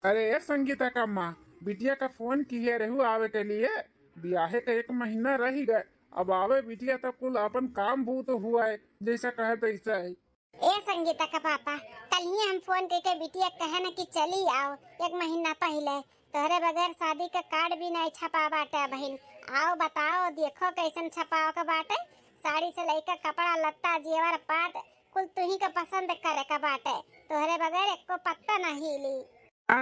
अरे ये संगीता का माँ बिटिया का फोन किए रहू आवे के लिए। ब्याहे का 1 महीना रह ही गए। अब आवे बिटिया तो कुल अपन काम भूत हुआ है, जैसा कहे तैसा है। ए संगीता का पापा, कल ही हम फोन करके बिटिया कहे न कि चली आओ। 1 महीना पहले तोहरे बगैर शादी का कार्ड भी नहीं छपा बाटे बहन। आओ बताओ, देखो कैसन छपाओ का बाटे। साड़ी से लेकर कपड़ा लत्ता जेवर पाट कुल तुही का पसंद करे का बाटे। तोहरे बगैर एको पत्ता नहीं ली।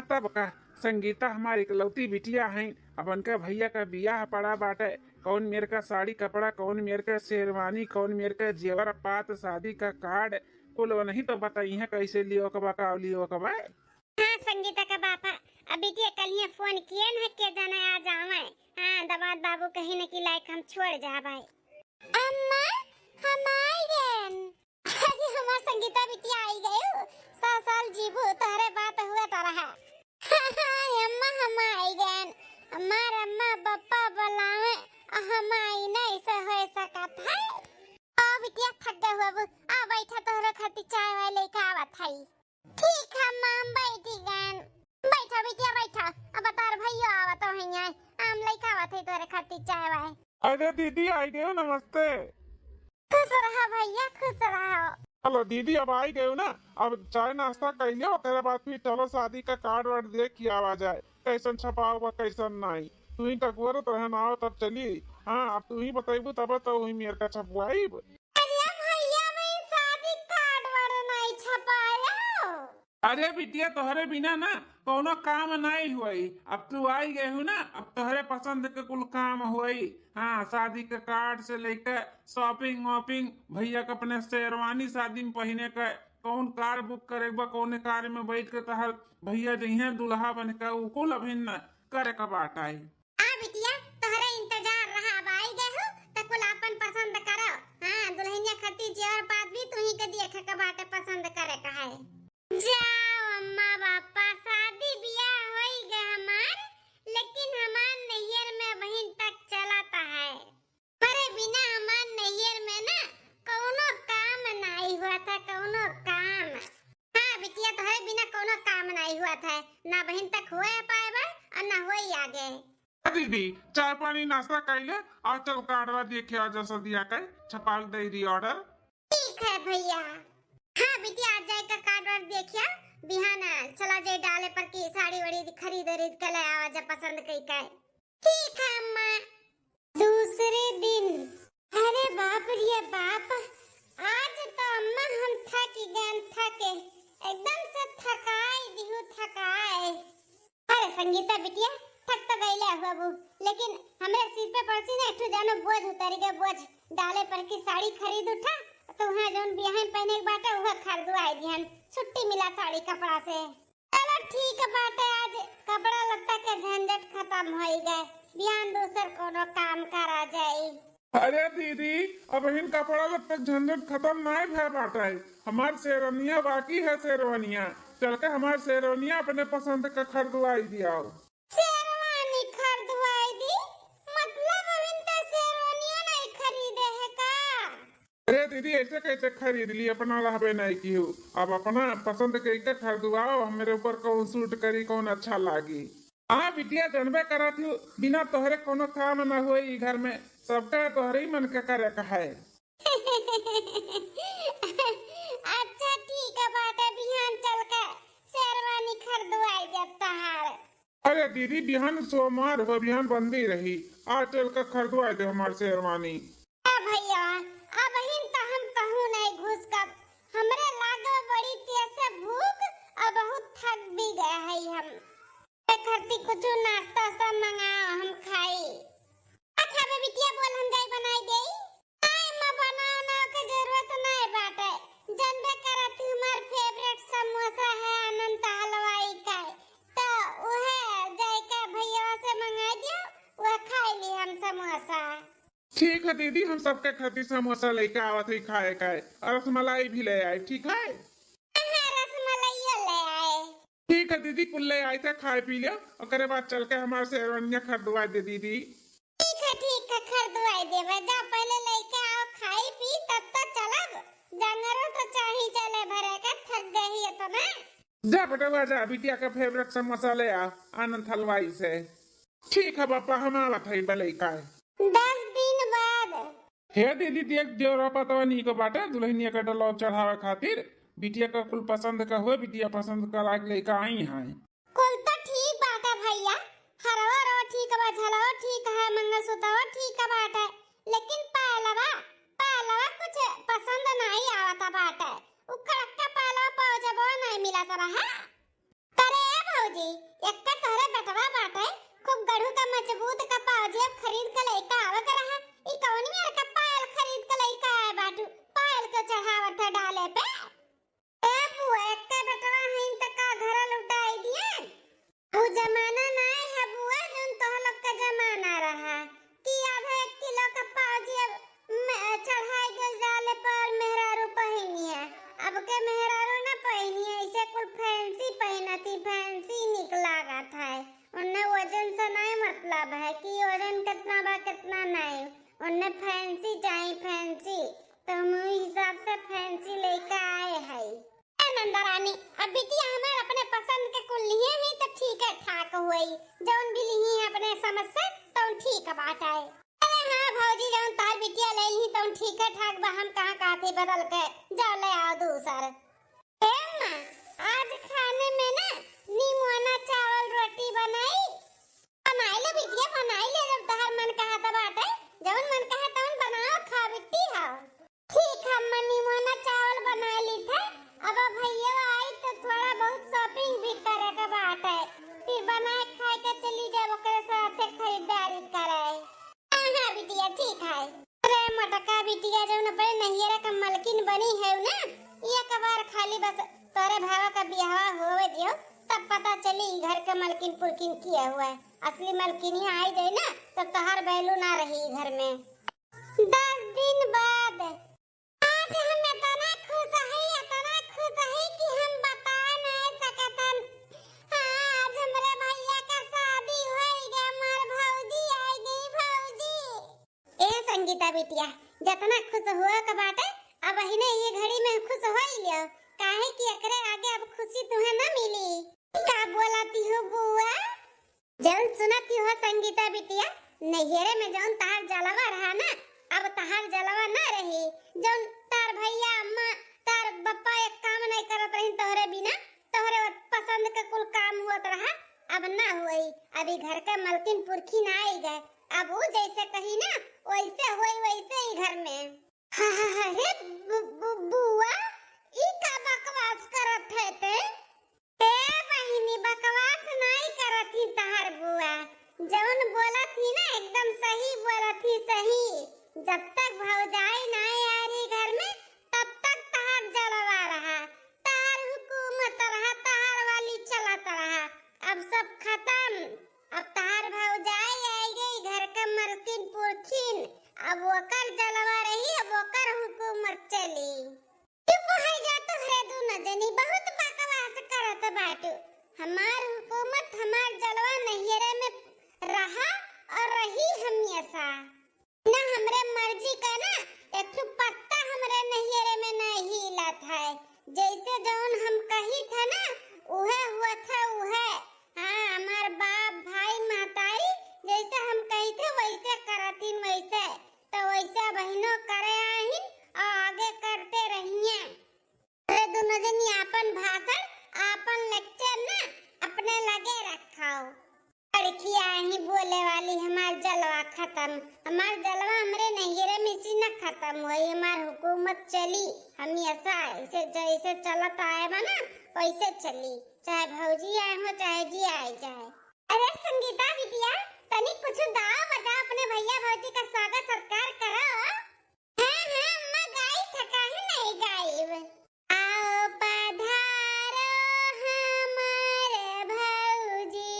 तब का संगीता हमारी इकलौती बिटिया है। अब उनका भैया का बियाह पड़ा बाटे। कौन मेरे का साड़ी कपड़ा, कौन मेरे का शेरवानी, कौन मेरे का जेवर पात, शादी का कार्ड कुल नहीं तो बताइए कैसे लियो कबा का लियो कबा। हाँ संगीता का पापा, अब बिटिया कल ही फोन किए न के जाना आ जावे। हाँ दामाद बाबू कहीं न कि लायक हम छोड़ जा भाई। अम्मा हम आई गए। अरे हमार संगीता बिटिया आई गई। 100 साल जीबू तारे बात हुआ तारा है। अम्मा हम आई गए। हमार अम्मा पापा बुलावे हम आई नहीं से हो सकत है। आ बिटिया थक गए हो आ बैठा तोहरे खातिर चाय वाय लेके आवत है। ठीक है माम बैठी गए। बैठा बिटिया बैठा। अब तार भैया आवत है आम लेके आवत है तोहरे खातिर चाय वाय। अरे दीदी आई गए हो, नमस्ते। खुश रहो भैया, खुश रहो। हेलो दीदी, अब आई गए हो ना। अब चाय नाश्ता कर लियो, तेरे बाद फिर चलो शादी का कार्ड वार्ड देख के आवा जाए। कैसन छपाओ कैसन नहीं। तू ही का गोरत रहन आओ तब चली। हाँ अब तू ही बताइबू तब तो वही मेरे का छपवाइब। अरे भैया मैं शादी कार्ड वार्ड नहीं छपाया। अरे बिटिया तोहरे बिना ना कोनो काम नहीं हुई। अब तू आई गए हो ना, अब तोहरे पसंद के कुल काम हुई। हाँ शादी के कार्ड से लेकर शॉपिंग वॉपिंग, भैया के अपने शेरवानी शादी में पहने का कौन कार बुक करे बा, कौन कार में बैठ के तहर भैया जइहे दुल्हा बन के उ कुल अभिन्न करे का बाट आई। आ बिटिया तोहरा इंतजार रहा। अब आई गए हो त कुल अपन पसंद करो। हां दुल्हनिया खातिर जेवर पात भी तू ही के देखे के बाटे पसंद करे का है। जाओ अम्मा पापा, शादी बियाह होई गए हमार, लेकिन हमार नैयर में बहन तक चलाता है। पर बिना हमार नैयर में ना कोनो काम नहीं हुआ था, कोनो काम। हाँ बिटिया तोहरे बिना कोनो काम नहीं हुआ था। ना बहन तक हुए पाएबा और ना होई आगे। दीदी चाय पानी नाश्ता कैले और चल कार्डवा देखे आ जा दिया कर छपाल दे दी ऑर्डर। ठीक है भैया। हाँ बिटिया आज जाए का कार्ड वार्ड देखिया। बिहाना चला जाए डाले पर की साड़ी वड़ी खरीद के ले आवा जब पसंद कई का। ठीक है अम्मा। दूसरे दिन। अरे बाप रे बाप, आज तो अम्मा हम थक गए, थके एकदम से थकाई दिहु थकाए। अरे संगीता बिटिया थक तो गईले बाबू, लेकिन हमरे सिर पे पड़सी ना एक जानो बोझ उतर गए। बोझ डाले पर की साड़ी खरीद उठा तो वहां जोन बियाह पहने के बाटे वह खरीदवा आई दिहन। छुट्टी मिला साड़ी कपड़ा से। चलो ठीक बाटे, आज कपड़ा लत्ता के झंझट खत्म हो गए। बिहान दूसर कोनो काम करा जाई। अरे दीदी अब इन कपड़ा लत्ता झंझट खत्म नहीं भय बाटा है। हमार शेरवानिया बाकी है। शेरवानिया चल के हमार शेरवानिया अपने पसंद का खरीदवाई दिया। शेरवानी खरीदवाई दी मतलब अभी तक शेरवानिया नहीं खरीदे है का? अरे दीदी ऐसे कैसे खरीद ली, अपना रहबे नहीं की हो। अब अपना पसंद के खरीदवाओ, मेरे ऊपर कौन सूट करी कौन अच्छा लागी। हाँ बिटिया जानबे करा थी, बिना तोहरे कोनो काम न हुई घर में। सबका तोहरे ही मन के करे का है। अच्छा ठीक है बात है, बिहान चल के शेरवानी खरीदवाई जब तहार। अरे दीदी बिहान सोमवार हो, बिहान बंदी रही। आज चल के खरीदवा दे हमार शेरवानी। भैया अब हिन तो हम कहूँ नहीं घुस कर। हमरे लागो बड़ी तेज से भूख और बहुत थक भी गए है हम। खरती कुछ नाश्ता सब मंगाओ हम खाई। अच्छा बे बिटिया बोल हम जाई बनाई देई। नहीं मां बनाना के जरूरत नहीं बाटे। जनबे करत हमार फेवरेट समोसा है अनंत हलवाई का। तो वह जाई के भैया से मंगा दियो, वह खाई ली हम समोसा। ठीक है दीदी, हम सबके खातिर समोसा लेके आवत ही खाए का और रसमलाई भी ले आए। ठीक है ठीक है दीदी, कुल ले आए थे खाए पी लियो और बाद चल के हमारे शेरवानिया खरीदवा दे दीदी। ठीक है खरीदवाई देवे। जा पहले लेके आओ खाई पी तब तो चलब। जंगरो तो चाही चले भरे का, थक गई है तो ना। जा बेटा जा, बिटिया का फेवरेट समोसा ले आ आनंद हलवाई से। ठीक है पापा, हम आवत है भले का 10 दिन बाद। हे दीदी देख देवरा पतवा नी को बाटे दुल्हनिया का डलो चढ़ावे खातिर बिटिया का कुल पसंद का हो, बिटिया पसंद करा के लेके आई है। कुल तो ठीक बात है भैया, हरवा रो ठीक बा, झलवा ठीक है, मंगलसूत्रवा ठीक बाटे, लेकिन पहलवा कुछ पसंद नहीं आवता बाटे। उखड़का पहलवा पौजबो नहीं मिला रहा। करे भौजी एक्का तोरे बेटवा बाटे, खूब गढ़ू का मजबूत का पाजेब खरीद के लेके आवे के रहा। ई कौन यार का पायल खरीद के लेके आए बाटू, पायल के चढ़ावत है डाले पे। ए बुआ एक्का बेटवा हईन त का घर लुटाई दिए। वो जमाना नहीं है बुआ जोन तो लोग का जमाना रहा कि आधा 1 किलो का पाजेब चढ़ाई के डाले पर मेहरारू पहिनी है। अब के मेहरारू ना पहिनी है, इसे कुल फैंसी पहनती, फैंसी निकला था। उन्हें वजन से नहीं मतलब है कि वजन कितना बा कितना नहीं, उन्हें फैंसी चाहिए फैंसी, तो हम हिसाब से फैंसी लेके आए हैं। नंदा रानी अब बिटिया हमारे अपने पसंद के कुल लिए हैं तो ठीक है ठाक हुई, जौन भी ली है अपने समझ से तो ठीक बात है। अरे हाँ भौजी जौन तार बिटिया ले ली तो ठीक है ठाक बा, हम कहाँ थी बदल के जा ले आओ दूसर। आज खाने में ना नीमुआना चावल रोटी बनाई ले बिटिया, बनाई ले, जब तहर मन कहा था बाटे, जौन मन कहा तौन बनाओ खा बिट्टी हां। ठीक है हम नीमुआना चावल बना ली थे, अब भैया आई तो थोड़ा बहुत शॉपिंग भी करे के बात है, फिर बनाए खाए के चली जाए ओकरे साथे खरीदारी करे। हां बिटिया ठीक है। अरे मटका बिटिया जौन बड़े नहियरा का मलकिन बनी है ना, ये कबार खाली बस तोरे भावा का बियाह होवे दियो तब पता चली घर के मलकिन पुरकिन किया हुआ है। असली मलकिनी आई गई ना तब तोहर वैल्यू ना रही घर में। 10 दिन बाद आज हम इतना खुश है कि हम बता नहीं सकतन। आज हमरे भैया का शादी होई गे, हमार भौजी आई गई भौजी। ए संगीता बिटिया जितना खुश हुआ का बाटे अब ही ने ये घड़ी में खुश होई लियो, काहे कि एकरे आगे अब खुशी तुम्हें ना मिली। का बोलती हो बुआ? जौन सुनती हो संगीता बिटिया, नहिरे में जौन तार जलवा रहा ना अब तार जलवा ना रही। जौन तार भैया अम्मा तार बप्पा एक काम नहीं करत रही तोहरे बिना, तोहरे पसंद के कुल काम हुआ रहा, अब ना हुई। अभी घर का मलकिन पुरखी ना आई गए, अब वो जैसे कही ना वैसे होई वैसे ही घर में। अरे बुआ ई का बकवास करत है ते? ए बहिनी बकवास नहीं करत ही तहार बुआ, जौन बोलत ही ना एकदम सही बोलत ही सही। जब तक भौजाई नहीं आ रही घर में तब तक तहार जलवा रहा, तहार हुकूमत रहा, तहार वाली चलत रहा। अब सब खत्म, अब तहार भौजाई आई गई घर का मलकिन पुरखिन, अब ओकर जलवा रही, अब ओकर हुकूमत चली। चुप हो जा तू रे दोनों जनी, बहुत बकवास करत बाटू। हमार हुकूमत हमार जलवा नहिरे में रहा और रही हमेशा ना, हमरे मर्जी का ना एक तो पत्ता हमरे नहिरे में नहीं हिलत है। जैसे जौन हम कही था ना उहे हुआ था उहे। हाँ हमार बाप भाई माताई जैसे हम कही थे वैसे करथिन, वैसे तो वैसे बहनों करे आहिन और आगे करते रहिए। अरे दोनों जनी अपन भाषण अपन लेक्चर ना अपने लगे रखाओ। लड़कियां ही बोले वाली हमार जलवा खत्म, हमार जलवा हमरे नहिरे में सी न खत्म हुई, हमार हुकूमत चली हमेशा ऐसे जैसे चलत आए बना वैसे चली, चाहे भौजी आए हो चाहे जी आए जाए। अरे संगीता बिटिया तनी कुछ गाओ बजाओ, अपने भैया भौजी का स्वागत सत्कार करो। हाँ हाँ अम्मा गाई था, काहे नहीं गाई। आओ पधारो हमारे भौजी,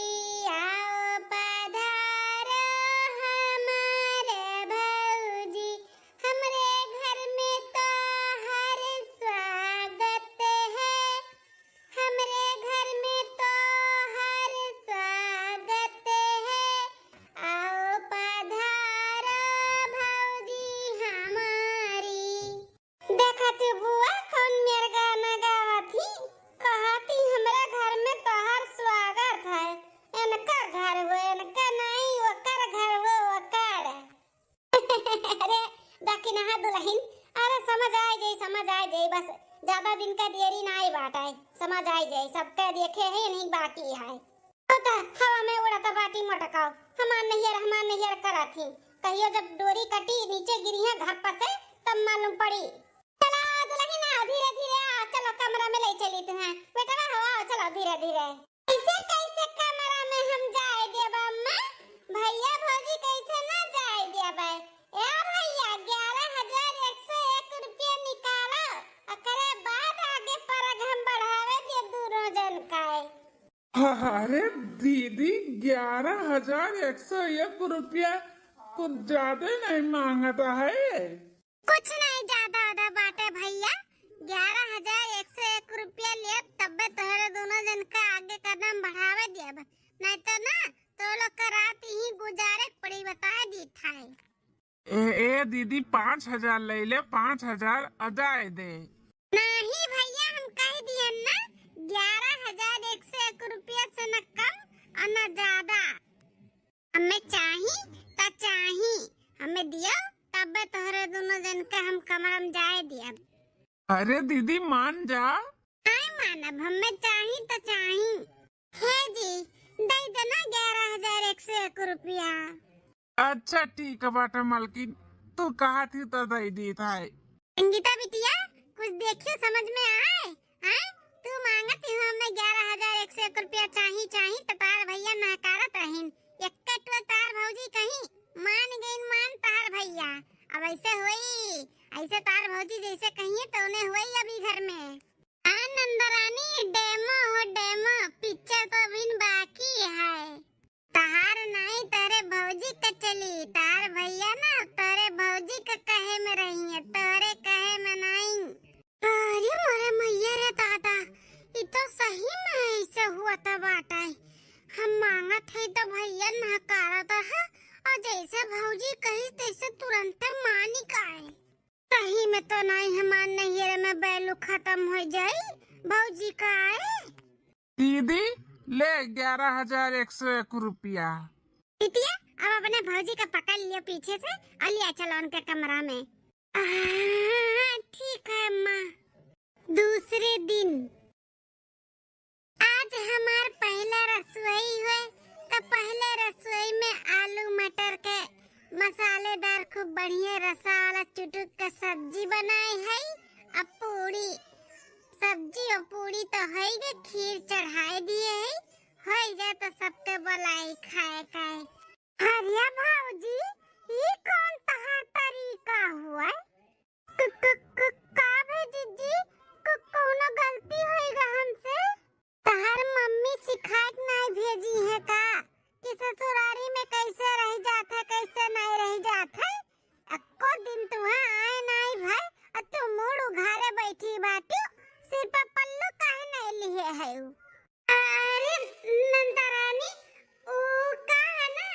आओ पधारो हमारे भौजी, हमरे घर में तो हर स्वागत है, हमरे घर में तो हर स्वागत कि नहा दुल्हन। अरे समझ आ जाए बस ज्यादा दिन का देरी ना आई बात है, समझ आ जाए सबका देखे है नहीं बाकी है। तो हवा में उड़ाता बाटी मटकाओ, हमार नैहर करा थी कहियो जब डोरी कटी नीचे गिरी है घर पर से तब मालूम पड़ी। चलो दुल्हन आओ धीरे धीरे आओ, चलो कमरा में ले चली तुम्हें बेटा हो, आओ चलो धीरे धीरे। कैसे कैसे कमरा में हम जाए देबा अम्मा, भैया भौजी कैसे ना जाए देबा। ए भैया 11,101 रुपया निकालो, एकरे बाद आगे परग हम बढ़ावे दे दोनों जन का। अरे दीदी 11,101 रुपया कुछ ज्यादा नहीं मांगता है। कुछ नहीं ज्यादा बाटे भैया, 11,101 रुपया ले तब तोहरे दोनों जन का आगे कदम बढ़ावे देब, नहीं तो ना तो लोग का रात ही गुजारे पड़ी बता दी था। ए दीदी 5,000 ले ले, 5,000 अजाए दे। नहीं भैया हम कह दिए ना 11,101 रुपया से न कम और न ज्यादा। हमें चाहिए हमें दियो तब तोहरे दोनों जन का हम कमरा में जाए दिया। अरे दीदी मान जा। नहीं मानब, हमें चाहिए है जी, दे देना 11,101 रुपया। अच्छा ठीक है बाटा मालकिन, तू कहा थी तो दे दी था। संगीता बिटिया कुछ देखियो समझ में आए हैं, तू मांगती हो हमें 11,101 रुपया चाहिए तो तार भैया नकारत रहिन, एक तो तार भौजी कहीं मान तार भैया। अब ऐसे होई, ऐसे तार भौजी जैसे कहिए तो उन्हें होई अभी घर में। नंदरानी डेमो पिक्चर तो अभी बाकी है, तार नहीं तारे भौजी का चली, तार भैया ना तारे भौजी का कहे में रही है, तारे कहे में नहीं। अरे मोरे मैया रे दादा, ये तो सही में ऐसे हुआ था बाटा, हम मांगत है तो भैया नकारा था है, और जैसे भौजी कही तैसे तुरंत मानी का है। सही में तो नहीं हमार नैहर में बैलू खत्म हो जाए भौजी का है। दीदी ले 11,101 रुपया। बिटिया अब अपने भौजी का पकड़ लियो पीछे से और लिया चलो उनके कमरा में। ठीक है अम्मा। दूसरे दिन आज हमार पहला रसोई हुए तो पहले रसोई में आलू मटर के मसालेदार खूब बढ़िया रसा वाला चुटुक का सब्जी बनाई है, अब पूरी सब्जी और पूरी तो है गे, खीर चढ़ाई दिए है, हो जाए तो सबके बुलाई खाए खाए। हरिया भाऊजी ये कौन तहार तरीका हुआ? का भेजी जी कोनो गलती होएगा हमसे? तहार मम्मी सिखात नहीं भेजी है का कि ससुरारी में कैसे रह जात है कैसे नहीं रह जात है? अक्को दिन तुहा आए नहीं भाई और तू मुड़ उघारे बैठी बाटू, सिर पर पल्लू काहे नहीं लिए है? अरे नंदरानी ओ का है ना,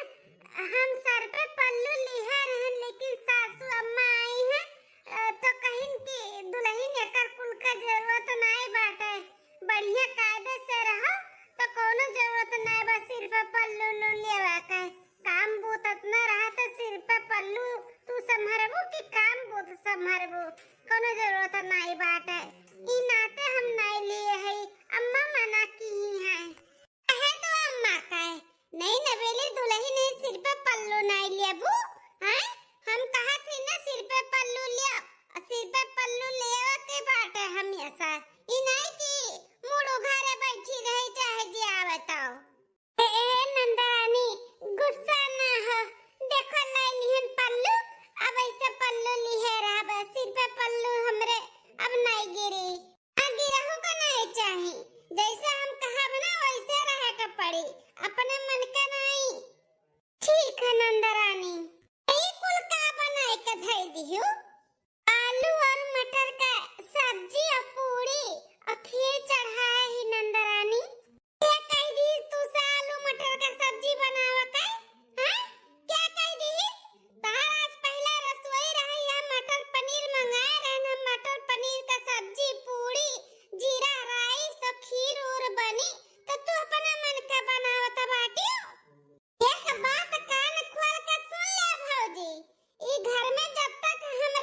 हम सर पे पल्लू लिए रहन लेकिन सासू अम्मा आई है तो कहिन की दुल्हन एकर कुल का जरूरत नहीं बाटे, बढ़िया कायदे से रहो तो कोनो जरूरत नहीं बस सिर पे पल्लू लेवा का काम बूत इतना रहा तो सिर पे पल्लू तू संभरबू कि काम बूत संभरबू, कोनो जरूरत नहीं बाटे। ई नाते हम नहीं लिए है, अम्मा मना की है तो अम्मा का नहीं नवेली दुल्हन ने सिर पे पल्लू नहीं लेबू हैं, हम कहा थी ना सिर पे पल्लू लिया, सिर पे पल्लू लेवा के बाटे हमेशा, ई नहीं कि मुड़ उघारे बैठी रही चाहे जी बताओ। ए नंदरानी गुस्सा ना हो, देखो नहीं पल्लू अब ऐसे पल्लू लिए रहा, सिर पे पल्लू हमरे अब नहीं गिरी, गिरहू को नहीं चाहिए, जैसे हम कहा बना वैसे रहे का पड़ी, अपने मन का नहीं। ठीक है नंदरानी, ये कुल का बनाए के धई दियो, आलू और मटर का सब्जी और पूरी और खीर चढ़ाए ही नंदरानी। क्या कह दी तू से आलू मटर का सब्जी बनावत है? हैं? क्या कह दी? तार आज पहला रसोई रही है, मटर पनीर मंगाए रहना, मटर पनीर का सब्जी पूरी जीरा राइस और खीर और बनी तो तू अपना मन का बनावत बाटी। एक बात कान खोल के सुन ले भौजी, ई घर में जब तक हम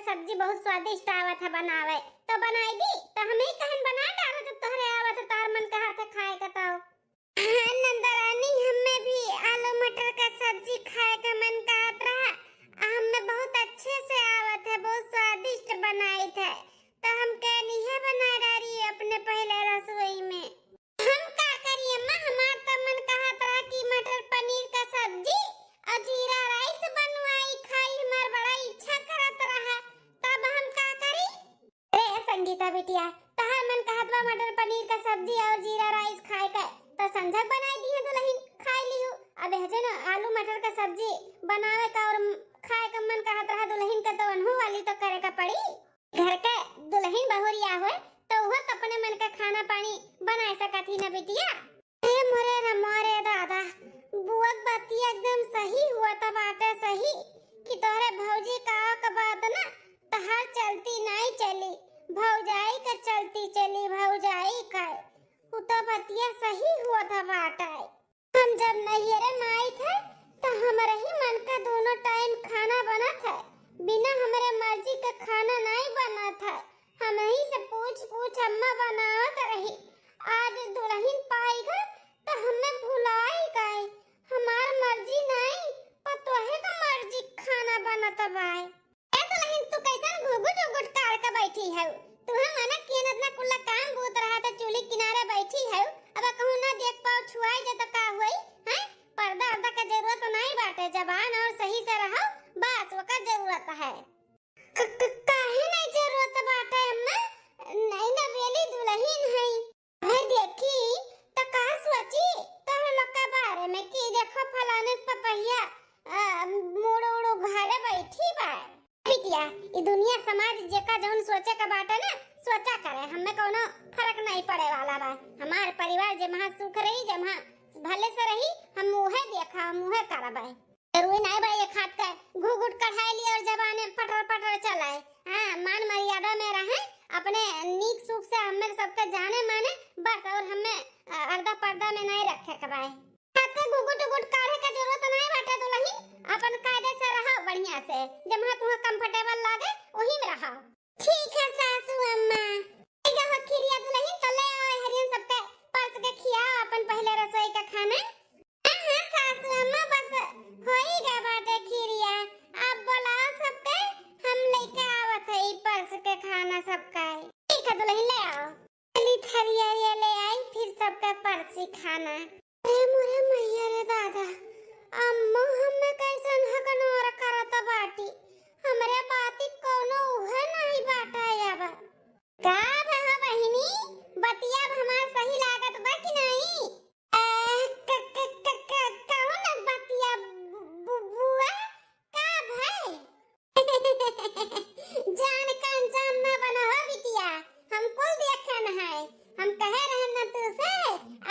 सब्जी बहुत स्वादिष्ट आवत है बनावे, तो बनाई दी तो हम ही कहन बना डालो जब तोहरे आवत है तार मन कहा था खाए का तो। हाँ नंदरानी, हमें भी आलू मटर का सब्जी खाए का मन कहत रहा, हमें बहुत अच्छे से आवत है, बहुत स्वादिष्ट बनाई थे, तो हम कहनी है बना डाली अपने पहले रसोई में। हम का करिए अम्मा, हमार तो मन कहत रहा कि मटर पनीर का सब्जी और जीरा राइस बनवाई खाई, हमार बड़ा इच्छा करत रहा, तब हम का करी। ए संगीता बिटिया, तहार मन कहत बा मटर पनीर का सब्जी और जीरा राइस खाए का, तो संझक बनाई दी है दुल्हन खाई लियो। अब है ना आलू मटर का सब्जी बनावे का और खाए का मन कहत रहा दुल्हन का, तो अनहु वाली तो करे का पड़ी। घर का दुल्हन बहुरिया हो तो वह तो अपने मन का खाना पानी बना सकती ना बिटिया। ए मोरे रमोरे दादा, बुआ बतिया एकदम सही हुआ, तब आटे सही कि तोरे भौजी का बात ना तहार चलती नहीं चली, भौजाई का चलती चली, भौजाई का वो तो बतिया सही हुआ था बाटा। हम जब नैहरे में आई थे तो हमारे ही मन का दोनों टाइम खाना बना था, बिना हमारे मर्जी का खाना नहीं बना था, हम ही से पूछ अम्मा बनावत रही। आज दुल्हन पाएगा तो हमें भुलाई गए, हमार मर्जी नहीं पर तोहे का मर्जी खाना बनत बाय। ए दुल्हन तू कैसन घुघुट उघुट कार के बैठी है, तू मना किन इतना कुल्ला काम बूत रहा था चूल्हे किनारे बैठी है, अब कहूं ना देख पाओ छुआई जे तो का होई हैं। पर्दा अर्दा का जरूरत नहीं बाटे, जबान और सही से रहो बस ओका जरूरत है। काहे नहीं जरूरत बाटे अम्मा, नहीं ना बेली दुल्हन है, है देखी तो का सोची तोह लोग के बारे में कि देखो फलाने पपैया मुड़ उड़ घरे बैठी बा। बिटिया ई दुनिया समाज जेका जौन सोचे का बाटे ना सोचा करे, हमें कोनो फर्क नहीं पड़े वाला बा। हमार परिवार जे महा सुख रही, जे महा भले से रही, हम मुहे देखा मुहे करबै, जरूरी नहीं भाई एक हाथ का घुघुट कढ़ाई लिया और जबाने पटर पटर चलाए। हाँ मान मर्यादा में रहे, अपने नीक सुख से हमें सबके जाने माने बस, और हमें अर्धा पर्दा में नहीं रखे कबाई। हाथ का घुघुट उघुट काढ़े का जरूरत नहीं बाटे दुल्हन, अपन कायदे से रहो बढ़िया से, जब हाथ तुम्हें कंफर्टेबल लागे वही में रहो। ठीक है सासू अम्मा, एगा हो खिरिया दुल्हन तो ले आओ हरियन सबके परस के खियाओ अपन पहले रसोई का खाना। हां सासू अम्मा बस होई गए बाटे खिरिया, आप बुलाओ सबके, हम लेके आवत है परस के खाना सबका। ठीक है दुल्हन ले आओ, पहली थरिया ये ले आई फिर सबका परसी खाना। अरे मोरे मैया रे दादा, अम्मा हमें कैसन हकन और करत बाटी, हमरे बाती कोनो उहे नहीं बाटा याब का बहा बहिनी, बतिया हमार सही लागत बा कि नहीं। जान का इंसान ना बना हो बिटिया, हमको देखन है, हम कहे रहे ना तुझसे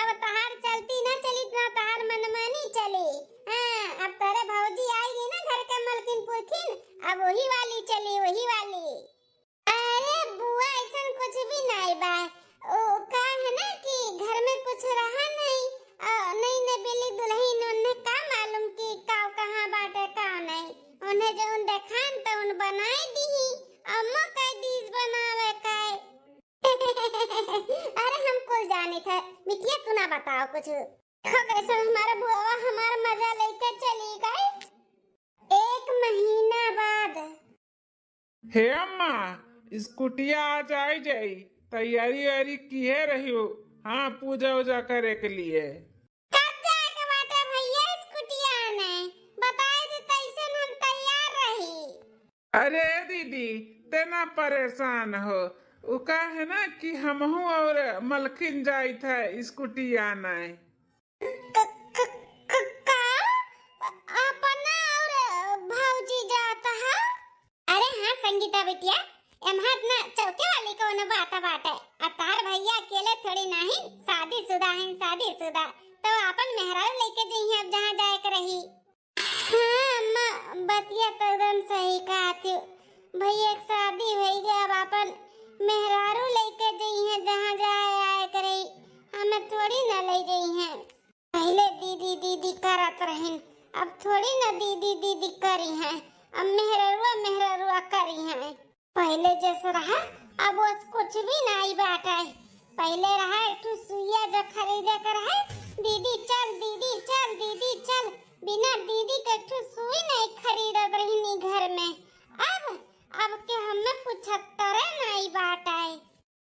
अब तहार चलती ना चली ना तहार मनमानी चली। हाँ अब तेरे भौजी आएगी ना घर के मलकिन पुरखिन, अब वही वाली चली वही वाली। अरे बुआ ऐसा कुछ भी नहीं बा, ओ का है ना कि घर में कुछ रहा नहीं, नहीं ने बेली दुल्हन उन्हें का मालूम कि काव कहां बाटे का नहीं, उन्हें जो उन देखान तो उन बनाई दी, अम्मा कह दीस बनावे काय। अरे हम कुल जाने थे बिटिया, तू ना बताओ कुछ। हो कैसे हमारा बुआ हमारा मजा लेके चली गई 1 महीना बाद। हे अम्मा, स्कूटिया आज आई जाई, तैयारी वारी किए रही हो? हाँ पूजा उजा करे के लिए। कब जाए के बाटे भैया स्कूटिया ने बताए दे तैसे हम तैयार रही। अरे दीदी तेना परेशान हो, उ का है ना कि हमहू और मलखिन जाई था स्कूटी आना है। अपना और भौजी जाता है। अरे हाँ संगीता बिटिया, एमहात ना चौके वाली को न बात अतार भैया अकेले थोड़ी नहीं, शादीशुदा हैं शादीशुदा, तो अपन मेहरारू लेके जइहे अब जहाँ जाए के रही। हाँ अम्मा बतिया तो एकदम सही कहा थी, भैया एक शादी भई गया, अब अपन मेहरारू लेके जइहे जहाँ जाए आए के रही, हमें थोड़ी न ले जइहे। पहले दीदी दीदी करत रहें, अब थोड़ी न दीदी दीदी करी हैं, अब मेहरारुआ मेहरारुआ करी हैं। पहले जैसे रहा अब वो कुछ भी नहीं बाटे। पहले रहा एक ठो सुइया जो खरीदे कर है, दीदी चल दीदी चल दीदी चल, बिना दीदी के एक ठो सुई नहीं खरीदत रही घर में। अब के हमें 75 नहीं बाटे।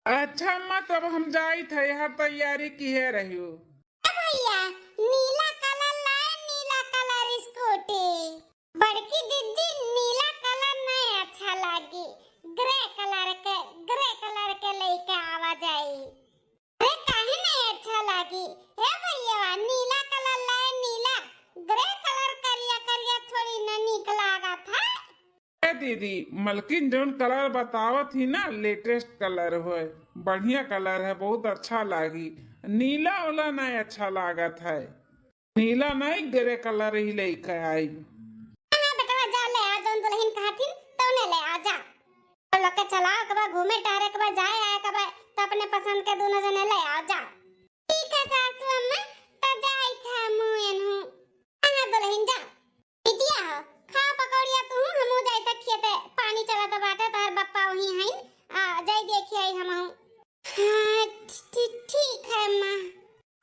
अच्छा अम्मा, तब हम जाई थे यहाँ तैयारी की है रही हो। भैया नीला कलर लाए, नीला कलर स्कूटी। बड़की दीदी नीला कलर नहीं अच्छा लगी, ग्रे कलर के लेके आवा जाई। अरे काहे नहीं अच्छा लगी हे भैया, नीला कलर लाए, नीला ग्रे कलर करिया करिया थोड़ी न निक लागा था। ए दीदी, मलकिन जोन कलर बतावत ही ना लेटेस्ट कलर होए, बढ़िया कलर है, बहुत अच्छा लागी। नीला वाला नहीं अच्छा लागत है, नीला नहीं ग्रे कलर ही लेके आई। हां बेटा जा ले आ, जोन दुल्हन कहथिन तो ने ले आ जा। तो लोग के चलाओ कबा घूमे टारे कबा जाए आए कबा, तो अपने पसंद के दोनों जने ले आ जा। ठीक है सासू अम्मा, तो जाई था मुएन हूं। हां दुल्हन जा बिटिया हो, खा पकौड़िया तू, हमहू जाई तक खेते पानी चला तो बाटे, तोहर बप्पा वही हईन, आ जाई देखी आई हमहू। हां ठीक है अम्मा।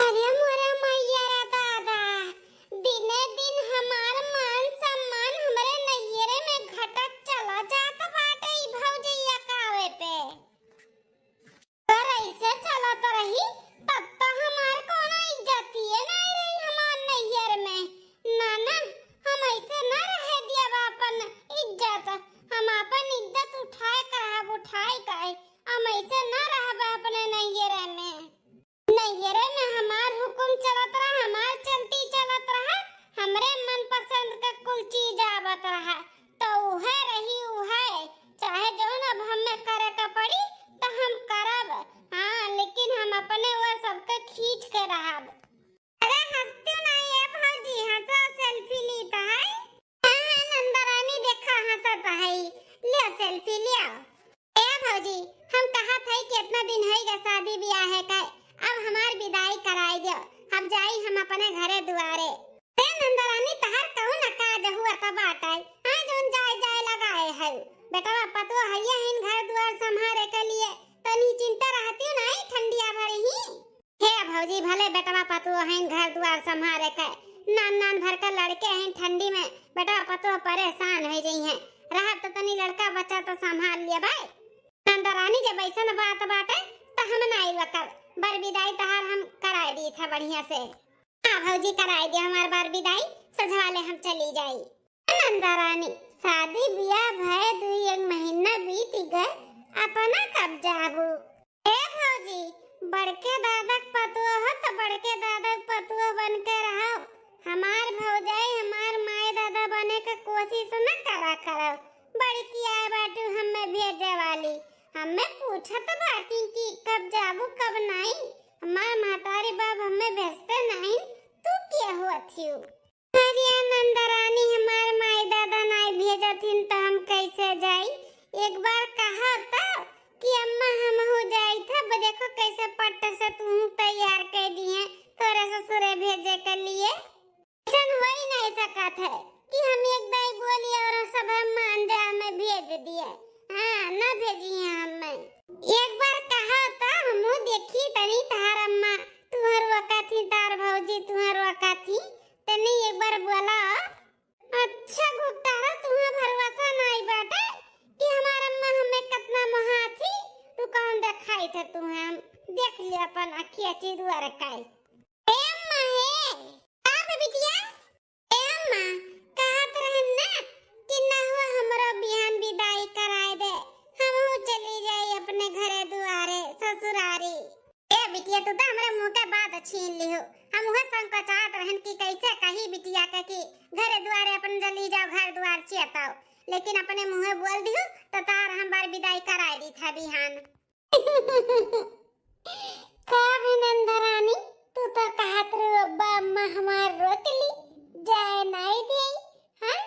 अरे मोरे मैया रे दादा, दिने दिन हमार मान सम्मान हमरे नैयरे में घटत चला जात बाटे ई भौजैया कावे पे। पर ऐसे चलत रही तब तो हमार कोनो इज्जतिए नहीं रही हमार नैयर में। ना ना, हम ऐसे ना रहे दिया अपन इज्जत, हम अपन इज्जत उठाए काहे, हम ऐसे ना रहब अपने नैयरे में। नैयरे में हमार हुकुम चलत रहा, हमार चलती चलत रहा, हमरे मन पसंद का कुल चीज आवत रहा, तो उहे रही उहे, चाहे जौन अब हमें करे का पड़ी तो हम करब। हाँ लेकिन हम अपने वो सबके खींच के रहब। अरे हंसती नहीं है भौजी, हंसो सेल्फी लीता है। हाँ नंदरानी देखा हंसत है, ले सेल्फी लिया। ए भौजी हम कहा थे कि इतना दिन है गा शादी ब्याह है का, अब हमार विदाई कराई दियो, अब जाई हम अपने घरे दुआरे। ए नंदरानी तहार कहू न काज हुआ तब बाटाई, हां जोन जाए लगाए है बेटा पतो हइया इन घर दुआर संभाले के लिए तनी चिंता रहती नहीं ठंडिया भरी ही। हे भौजी भले बेटा पतो है घर दुआर संभाले के, नान भर के लड़के हैं ठंडी में बेटा पतो परेशान हो गई हैं, रहा तो तनी लड़का बच्चा तो संभाल लिया भाई। नंदरानी जब ऐसा बात बाटे तो हम नहीं वकर बर विदाई तहार हम कराए दी था बढ़िया से। हां भौजी कराए दिया हमार बार विदाई, सजवाले हम चली जाई। नंदरानी शादी ब्याह भय 2 महीना बीत गए, अपना कब जाबू। ए भौजी बड़के दादा पतुआ हो तो बड़के दादा पतुआ बन के रहो, हमार भौजाई हमार माए दादा बने के कोशिश न करो। बड़की आए बाटू हमें भेजे वाली, हमें पूछत बाटी कि कब जाबू कब नहीं, हमार मातारी बाप हमें भेजते नहीं, तू क्या हुआ थियो। अरे नंदरानी हमार माई दादा नहीं भेजथिन तो हम कैसे जाई। एक बार कहा था कि अम्मा हम हो जाई था, देखो कैसे पट्ट से तू तैयार कर दिए तोरे ससुरे भेजे के लिए। ऐसा हो ही नहीं सकत है कि हम एक दाई बोली और सब मान जा हमें भेज दिए। हाँ ना भेजिए हमें। एक बार कहा था हम देखी तनी तार अम्मा तुम्हार वका थी, तार भौजी तुम्हार वका थी, तनी एक बार बोला। अच्छा गुप्तारा तुम्हें भरोसा नहीं बाटे कि हमार अम्मा हमें कितना महा थी, तू कौन दिखाई थे तुम्हें, हम देख लिया अपन अखिया चिरुआ रखाई। ए अम्मा है आप बिटिया, ए अम्मा कहत रहन ना कि ना हुआ हमरो बिहान विदाई कराए दे, हम चली जाई अपने घरे दुआरे ससुरारी। ए बिटिया तू तो हमरे मुंह के बात छीन लियो, हम वह संकोचात रहन कि कैसे कही बिटिया के कि घरे दुआरे अपन जल्दी जाओ घर दुआर चेताओ, लेकिन अपने मुंह बोल दियो तो तार हम बार विदाई कराए दी था बिहान। का नंदरानी तू तो कहत रो अब्बा अम्मा हमार रोक ली जाए नहीं दे। हां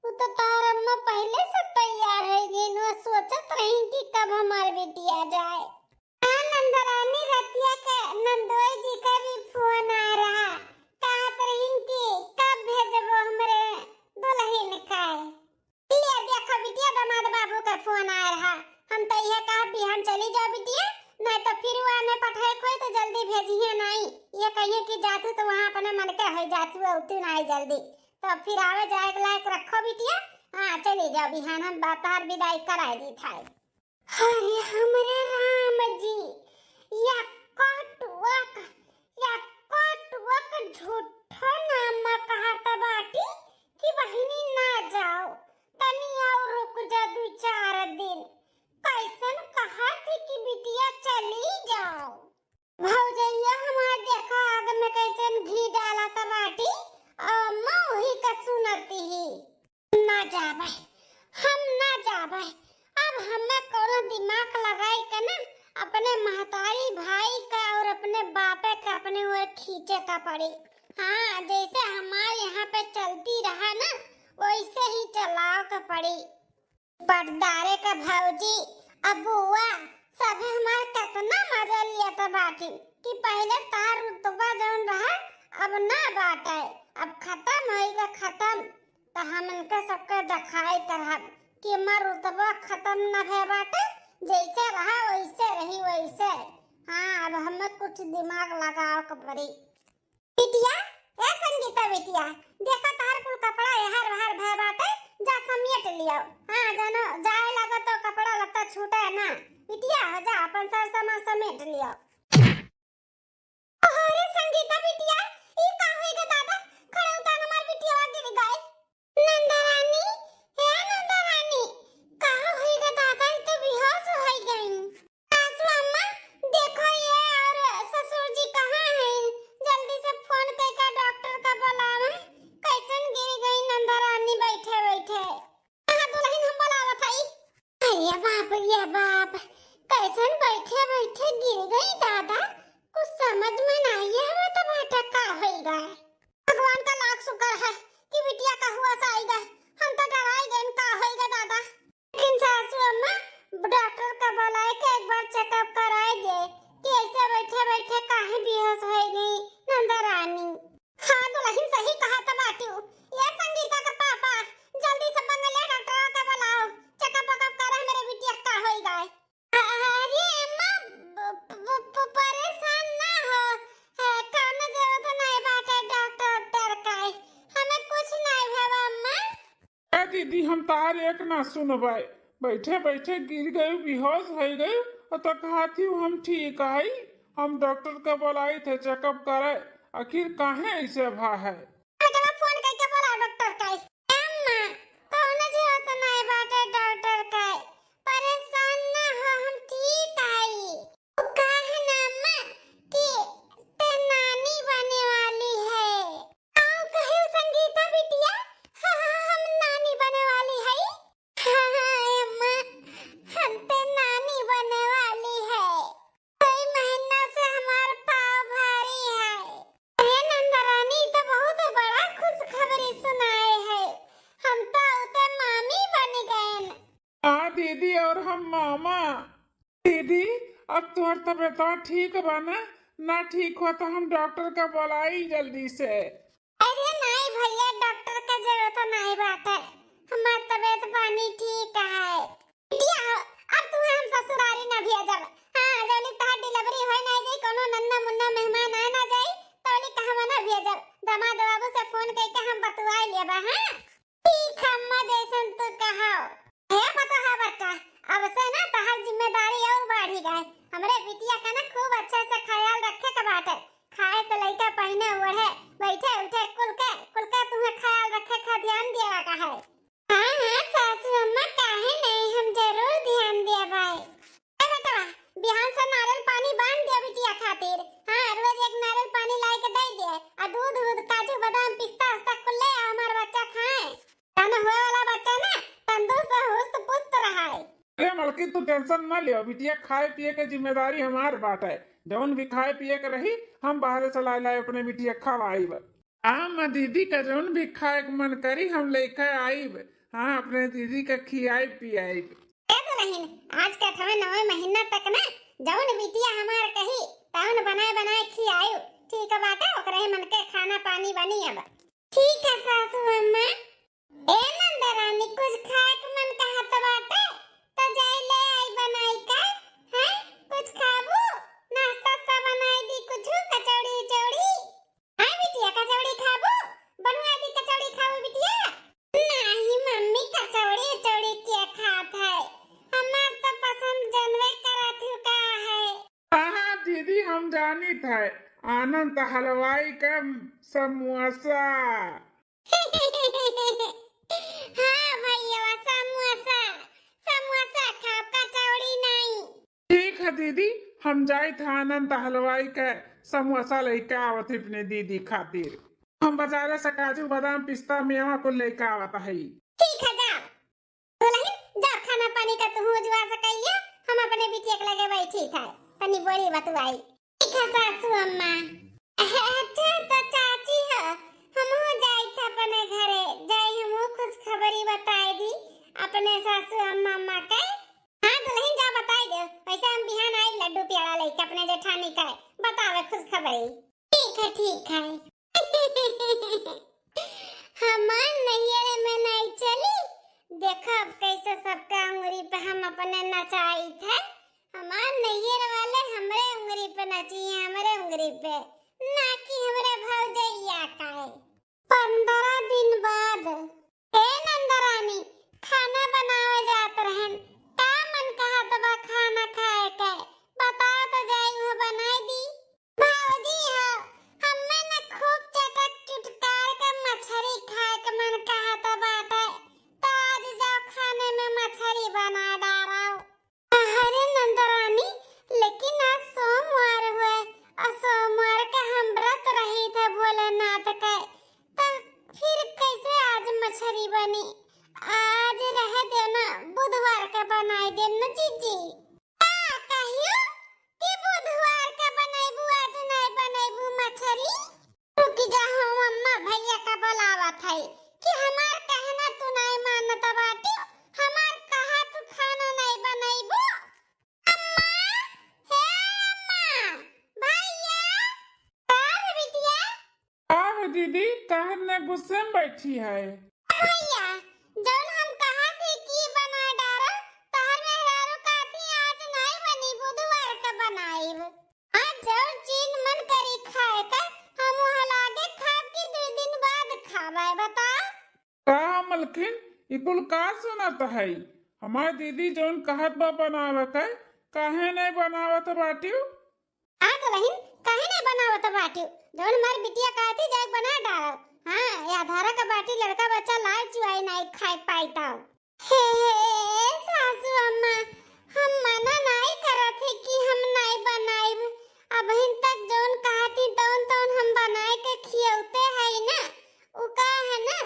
वो तो तार अम्मा पहले से तैयार है गई, नो सोचत रही कि कब हमार बिटिया जाए। हां नंदरानी रतिया के नंदोई जी का भी फोन आ रहा, कहत रही कि कब भेजबो हमरे दुल्हन का। ले देखो बिटिया दामाद बाबू का फोन आ रहा। हम तो यह कहा बिहान चली जाओ बिटिया, नहीं तो फिर वो आने पठाए कोई तो जल्दी भेजिए नहीं। ये कहिए कि जातू तो वहां अपने मन के हो जातू उतू नहीं जल्दी, तो फिर आवे जाए लायक रखो बिटिया। हाँ चली जाओ बिहान, हम बातार विदाई कराई दी था। अरे हमरे राम जी, या कटवक झूठो नाम कहता बाटी कि बहिनी ना जाओ, तनी और रुक जा 2-4 दिन। कैसन कहा थी कि बिटिया चली जाओ। भौजैया हमार देखा आग में कैसन घी डाला था बाटी, मैं वही का सुनती ही ना जाबे, हम ना जाबे। अब हमें कोनो दिमाग लगाई के ना अपने महतारी भाई का और अपने बापे का अपने वो खींचे का पड़ी। हाँ जैसे हमारे यहाँ पे चलती रहा ना वैसे ही चलाओ का पड़ी। बड़दारे का भौजी अबुआ सब हमारे कितना मजा लिया था बाटी कि पहले तार रुतबा जौन रहा अब ना बाटे, अब खत्म होएगा खत्म। तो हम उनके सबके दिखाई तरह कि हमार रुतबा खत्म न भे बाटे, जैसे रहा वैसे रही वैसे। हाँ अब हमें कुछ दिमाग लगाओ के पड़ी। बिटिया ए संगीता बिटिया, देखो तार कुल कपड़ा यहर वहर भे बाटे, जा समेट लियो। हाँ जानो जाए लगा तो कपड़ा लत्ता छूटे ना। बिटिया जा अपन सब सामान समेट लियो। अरे संगीता बिटिया ई का होएगा दादा, खड़े उतार हमार बिटिया गिर गई। नंदा रानी, हे नंदा रानी, का होएगा दादा, ई तो बेहोश हो गई। सासू अम्मा देखो ये और ससुर जी कहां हैं, जल्दी से फोन करके डॉक्टर का बुलाओ। कैसन गिर गई नंदा रानी बैठे बैठे। कहां दुल्हन हम बुलावत हई। अरे बाप कैसन बैठे बैठे गिर गई दादा, कुछ समझ में नहीं आया तो बेटा का होएगा। भगवान का लाख शुक्र है कि बिटिया का हुआ आएगा, हम तो डराई गए का होएगा दादा। लेकिन सासू अम्मा डॉक्टर का बुलाए के एक बार चेकअप कराए दे कि ऐसे बैठे बैठे काहे बेहोश हो गई नंदा रानी। हाँ दुल्हन सही कहा था बाटू। ये संगीता का पापा जल्दी से बंगले डॉक्टर का बुलाओ, चेकअप करा मेरे बिटिया का होएगा। अरे अम्मा परेशान ना हो, काम जरूरत नहीं बाटे डॉक्टर का, हमें कुछ नहीं भेवा अम्मा। ए दीदी हम तार एक ना सुनबे, बैठे बैठे गिर गई बेहोश हो गई और तो कहा थी हम ठीक आई, हम डॉक्टर का बुलाई थे चेकअप करे, आखिर काहे ऐसे भा है। बेटा फोन करके बुलाओ डॉक्टर का। अम्मा कौन जरूरत नहीं बाटे डॉक्टर का, परेशान ना हो हम ठीक आई। कहा ना अम्मा कि ते नानी बने वाली है। आओ कहे संगीता बिटिया, हम नानी बने वाली है। हाँ अम्मा हम ते नानी बने वाली है, कई महीना से हमार पाँव भारी है। अरे नंदा रानी तो बहुत बड़ा खुशखबरी सुनाए है, हम तो उते मामी बन गए। हाँ दीदी और हम मामा। दीदी अब तुम्हार तबीयत ठीक बा ना ठीक हो तो हम डॉक्टर का बुलाई जल्दी से। अरे नहीं भैया डॉक्टर का जरूरत नहीं बात है, हमार तबीयत पानी ठीक है। बिटिया अब तुम्हें हम ससुरारी न भेजब। हाँ जल्दी तहार डिलीवरी होई नहीं जाई, कोनो नन्ना मुन्ना मेहमान आ ना जाई तोली कहवा ना भेजब। दामाद बाबू से फोन करके हम बतवाई लेबा। हां ठीक है अम्मा जैसन तू कहो। है पता है बच्चा, अब से ना तहार जिम्मेदारी और बढ़ी गई। हमरे बिटिया का ना खूब अच्छे से ख्याल रखे के बाटे, खाए से लेके पहने ओढ़े बैठे उठे कुल के तुम्हें ख्याल रखे का ध्यान देवा का है। हाँ सासू अम्मा काहे नहीं, हम जरूर ध्यान देबे। ए बेटा बिहान से नारियल पानी बांध दे बिटिया खातिर। हाँ रोज एक नारियल पानी लाई के दे दे, आ दूध काजू बादाम पिस्ता कुल ले हमार बच्चा खाए। खाना हुए वाला बच्चा ना तंदुरुस्त हुस्त पुस्त रहे। अरे मलकी तू टेंशन ना लियो, बिटिया खाए पिए के जिम्मेदारी हमार बाटे, जौन भी खाए पिए के रही हम बाहर से ला अपने बिटिया खवाईब। हाँ दीदी का जौन भी खाए के मन करी हम लेके आईब। हाँ अपने दीदी का खियाई पियाईब। दुल्हन आज के 9वें महीना तक ना जौन बिटिया हमार कही तौन बनाए खियायो, ठीक है बाटे ओकरे मन के खाना पानी बनी। अब ठीक है सासू अम्मा। ए नंदा रानी कुछ खाए के मन कहत बाटे। जानी था आनंद हलवाई का समोसा। हाँ भैया समोसा समोसा खाओ कचौड़ी नहीं। ठीक है दीदी, हम जाए थे आनंद हलवाई का समोसा लेके आवत अपने दीदी खातिर। हम बाजार से काजू बादाम पिस्ता मेवा को लेके आवत है। ठीक है जाओ दुल्हन जाओ, खाना पानी का तू जुआ सकैया, हम अपने बिटिया के लगे बैठी था तनी बोली बतवाई। ठीक है सासू अम्मा। अच्छा तो चाची हो, हम हो जाई था अपने घरे, जाई हम खुश खबरी बताई दी अपने सासू अम्मा के। हाँ दुल्हन जा बताई दे, वैसे हम बिहान आई लड्डू प्यारा लेके अपने जेठानी का बतावे खुश खबरी। ठीक है हमार नैहरे में नहीं चली, देखो अब कैसे सबका उंगली पे हम अपने नचाई थे। हमार नैहर वाले हमरे उंगली पे नचिए, हमरे उंगली पे ना कि हमरे भौजैया का है। 15 दिन बाद ए नंदरानी खाना बनावे जात रहन, का मन कहा तबा खाना खाए के बता तो जाई वो बनाई दी। भौजी हो हमें न खूब चटक चुटकार के मछली खाए के मन कहा तो बात है, तो आज जाओ खाने में मछली बना डालो। अरे नंदरानी लेकिन आज सोमवार हुए और सोमवार का हम व्रत रही थे भोलेनाथ के, तो फिर कैसे आज मछली बनी? आज रह दे ना, बुधवार का बनाई दे न जीजी। कहियो कि बुधवार का बनाईबू, आज नहीं बनाईबू मछली। रुक जा हम अम्मा भैया का बुलावत है कि हमार कहना तू नहीं मानत बाटी, हमार कहा तू खाना नहीं बनाईबू। अम्मा हे अम्मा भैया का बिटिया। आह दीदी कहने गुस्से में बैठी है। भैया जौन हम कहा थे कि बना डारा, तार मेहरारू कहती आज नहीं बनी, बुधवार का बनाईब। आज जौन चीज मन करी खाए का हम वहां लागे खाब के 2 दिन बाद खावे बता। का मलकिन ये कुल का सुनत है? हमार दीदी जोन कहत बा बनावे के काहे नहीं बनावत बाटी? आज लहिन काहे नहीं बनावत बाटी, जौन हमार बिटिया कहती जाए बना डारो। हाँ या धारा का बाटी लड़का बच्चा लाल चुआई नहीं खाए पाईता। हे सासू अम्मा हम मना नहीं करत है कि हम नहीं बनाईब, अब हिन तक जौन कहती तौन हम बनाए के खियौते है ना। उ का है ना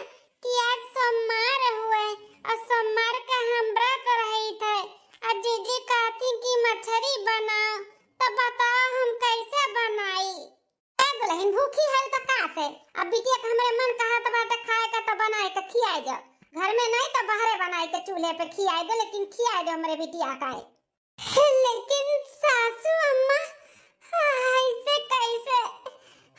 कि आज सोमवार हुए और सोमवार का हम व्रत रही थे, और जीजी कहती कि मछली बनाओ, तो बताओ हम कैसे बनाई। दुल्हन भूखी है तो का से, अब बिटिया के हमरे मन कहा तो बात खाए का तो बनाए के खियाए जा, घर में नहीं तो बाहर बनाए के चूल्हे पे खियाए दो, लेकिन खियाए दो हमरे बिटिया का है। लेकिन सासू अम्मा ऐसे कैसे?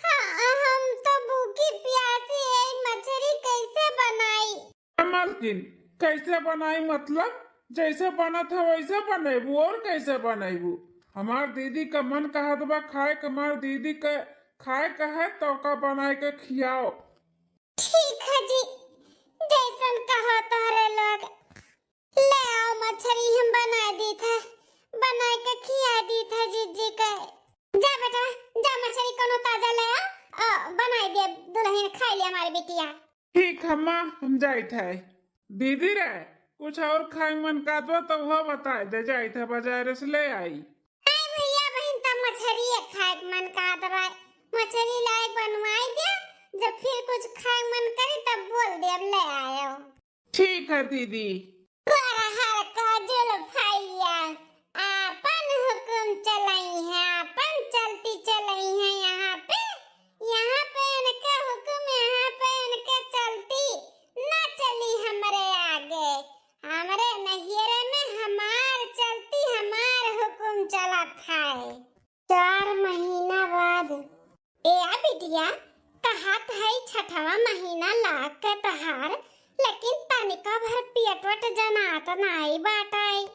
हाँ हम तो भूखी प्यासी है, मछली कैसे बनाई? मलकिन कैसे बनाई मतलब जैसे बना था वैसे बनेबू और कैसे बनेबू? हमार दीदी का मन कहत बा खाए के, हमार दीदी के खाए का है तो का बनाए के खियाओ। ठीक है जी जैसन कहो तोहरे लोग, ले आओ मछली हम बना दी था, बना के खिया दी था जीजी के। जा बेटा जा मछली कोनो ताजा ले आ, बनाई दे दुल्हन खाई ले हमारी बिटिया। ठीक है माँ हम जाए थे। दीदी रे कुछ और खाए मन का तो वो बता दे, जाए थे बाजार से ले आई। नहीं भैया बहन तो मछली खाए मन का दवा, मछली लायक बनवाई दे, जब फिर कुछ खाए मन करे तब बोल दे, अब ले आयो। ठीक है दीदी। हर का जुल भैया आपन हुकुम चलाई है, आपन चलती चलाई है, यहाँ पे इनके हुकुम, यहाँ पे इनके चलती ना चली हमरे आगे, हमरे नैहरे में हमार चलती हमार हुकुम चलत है। 4 महीना बाद ए बिटिया कहत है 6वां महीना लाग के तहार, लेकिन तनिका भर पेट वट जनात नहीं बाटाई।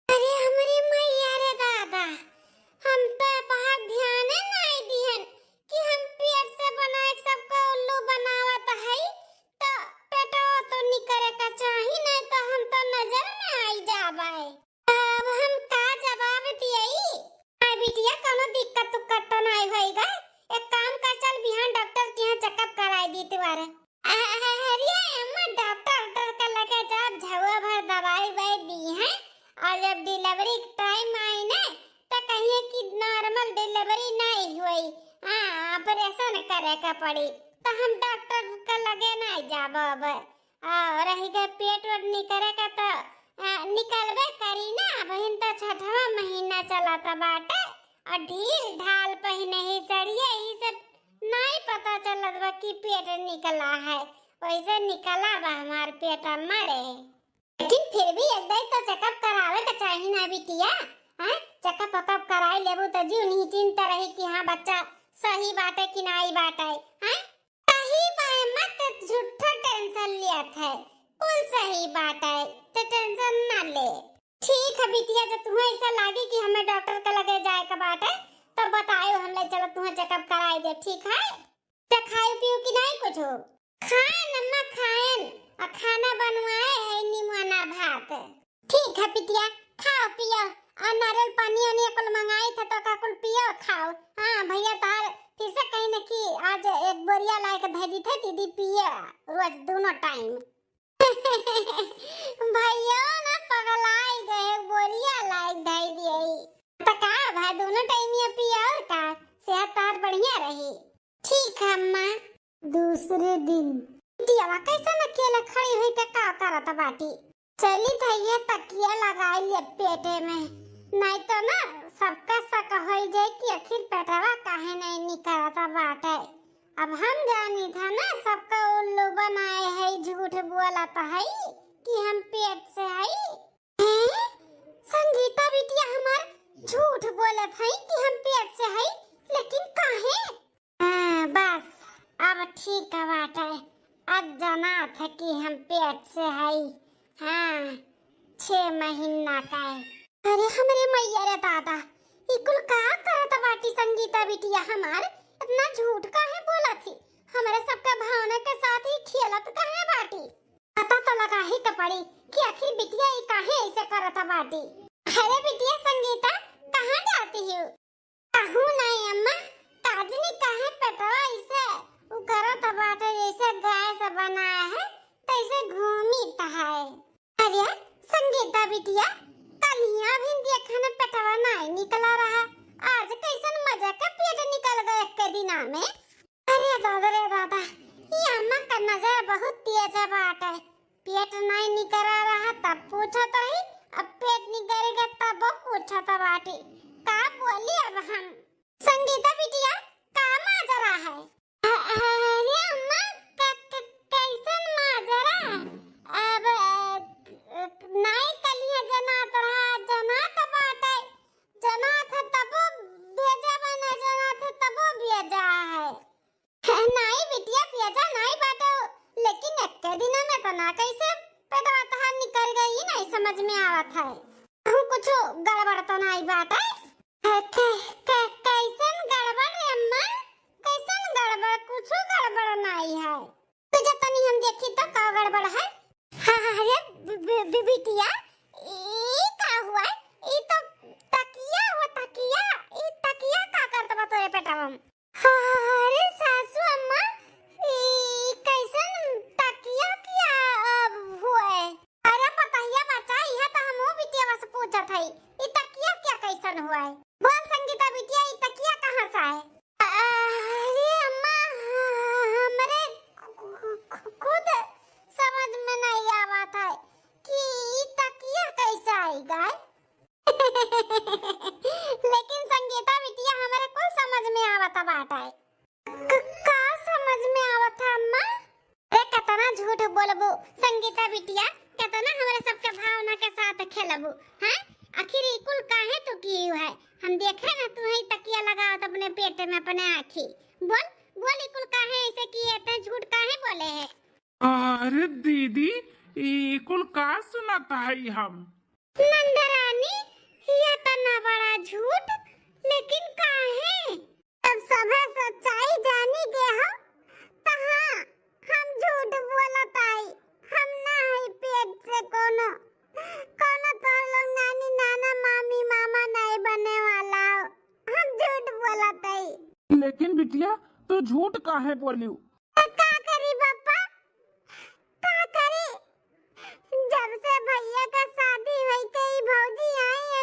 अरे हमरी मैया रे दादा, हम तो बहुत ध्यान नहीं दिहन कि हम पेट से बनाए सबका उल्लू बनावत है, तो पेटो तो निकरे का चाही, नहीं तो हम तो नजर में आई जाबे। अब हम का जवाब दियई? आ बिटिया कोनो दिक्कत तो नहीं डिलीवरी टाइम आई ना तो कहिए कि नॉर्मल डिलीवरी नहीं हुई, हाँ ऑपरेशन करे का पड़ी, तो हम डॉक्टर के लगे नहीं जाब। अब रही गए पेट वोट निकले का तो निकलबे करी ना। बहन तो 6वां महीना चला था बाटे और ढील ढाल पहने ही चढ़िए, ही सब नहीं पता चलत बा कि पेट निकला है, वैसे निकला बा हमार पेट मरे। लेकिन फिर भी एक बार तो चेकअप करावे का चाहिए ना बिटिया, हैं? चेकअप वकअप कराई लेबू तो जीव नहीं चिंता रही कि हाँ बच्चा सही बाटे कि नहीं बाटे, हैं? सही बात मत झूठा टेंशन लिया था, कुल सही बात है तो टेंशन ना ले। ठीक है बिटिया, जब तुम्हें ऐसा लगे कि हमें डॉक्टर के लगे जाए का बात है तो बताओ, हम ले चलो तुम्हें चेकअप कराई दे, ठीक है? तो खाई पियो कि नहीं कुछ हो? खान अम्मा खाएं, और खाना बनवाए है निमोना भात। ठीक है बिटिया, खाओ पियो और नारियल पानी और कुल मंगाई था तो का कुल पियो खाओ। हाँ भैया तार फिर से कहीं न कि आज एक बोरिया ला के भेजी थे दीदी पिए रोज दोनों टाइम। भैया ना पगलाई गए, बोरिया लाई दे दिए तो का भाई दोनों टाइम ये पिए और का सेहत तार बढ़िया रही। ठीक है अम्मा। दूसरे दिन दियावा कैसे न अकेला खड़ी हुई के का करत बाटी, चली धैया तकिया लगाई ले पेटे में, नहीं तो ना सबका शक हो जाए कि आखिर पेटवा काहे नहीं निकलत बाटे। अब हम जानी था ना सबका उल्लू बनाए है, झूठ बोलत है कि हम पेट से है। संगीता बिटिया हमार झूठ बोलत है कि हम पेट से है, लेकिन काहे? बस अब ठीक है बाटे, अब जाना था कि हम पेट से है। हाँ 6 महीना का है। अरे हमारे मैया रे दादा, ये कुल का करत बाटी संगीता बिटिया हमार, इतना झूठ काहे बोला थी? हमारे सबका भावना के साथ ही खेलत काहे बाटी? पता तो लगा ही तो पड़ी कि आखिर बिटिया ये काहे ऐसे करत बाटी। अरे बिटिया संगीता कहाँ जाती हो? कहूँ नहीं अम्मा, काजनी काहे पेटवा ऐसे वो करत बाटे जैसे गाय से बनाया है तैसे घूमी है। अरे संगीता बिटिया कलिया भी देखा न पेटवा नहीं निकला रहा, आज कैसन मजा का पेट निकल गए के दिना में। अरे दादा ये अम्मा का नजर बहुत तेज है बात है, पेट नहीं निकल रहा तब पूछा तो ही, अब पेट निकलेगा तब पूछा तो बाटी का बोली। अब हम संगीता बिटिया का माजरा है? अरे अम्मा कैसन माजरा? अब नहीं कलिया जना तो बाटे, जना था तबो भेजा बना, जना था तबो भेजा है। नहीं बिटिया भेजा नहीं बाटे, लेकिन एक दिन में तो ना कैसे पेटवा तहार निकल गई नहीं समझ में आवत है। कुछ गड़बड़ तो नहीं बाटे? कैसन गड़बड़ रे अम्मा? कैसन गड़बड़? कुछ गड़बड़ नहीं है, तुझे तनी हम देखी तो का गड़बड़ है। हाँ बिटिया ये का हुआ? ये तो तकिया हो, तकिया ये तकिया का करत बा तोरे पेटवा में? अरे सासू अम्मा ये कैसन तकिया किया हुए? अरे बताइए बच्चा, यह तो हमहू बिटिया से पूछत है ये तकिया क्या कैसन हुआ है? बोल संगीता बिटिया ये तकिया कहाँ से है? अरे अम्मा हमरे खुद समझ में नहीं आवत है कि ये तकिया कैसे आएगा। लेकिन संगीता बिटिया हमारे को समझ में आवत बात है। का समझ में आवत है अम्मा? अरे कितना झूठ बोलबू संगीता बिटिया, कितना हमारे सबके भावना के साथ खेलबू। हैं आखिर ये कुल काहे तो की है? हम देखे ना तू ही तकिया लगावत अपने पेट में अपने आँखी। बोल बोल ये कुल काहे ऐसे किए, इतना झूठ काहे बोले है? अरे दीदी ये कुल का सुनाता है हम? नंदरानी ये तो ना बड़ा झूठ, लेकिन काहे? अब सब सच्चाई जानी गए हम तो हाँ हम झूठ बोलत आई, हम ना है पेट से कोनो तो लोग नानी नाना मामी मामा नहीं बने वाला हो, हम झूठ बोलत आई। लेकिन बिटिया तू झूठ काहे बोलियो? का करी पापा, का करी? जब से भैया का शादी हुई कई भौजी आई है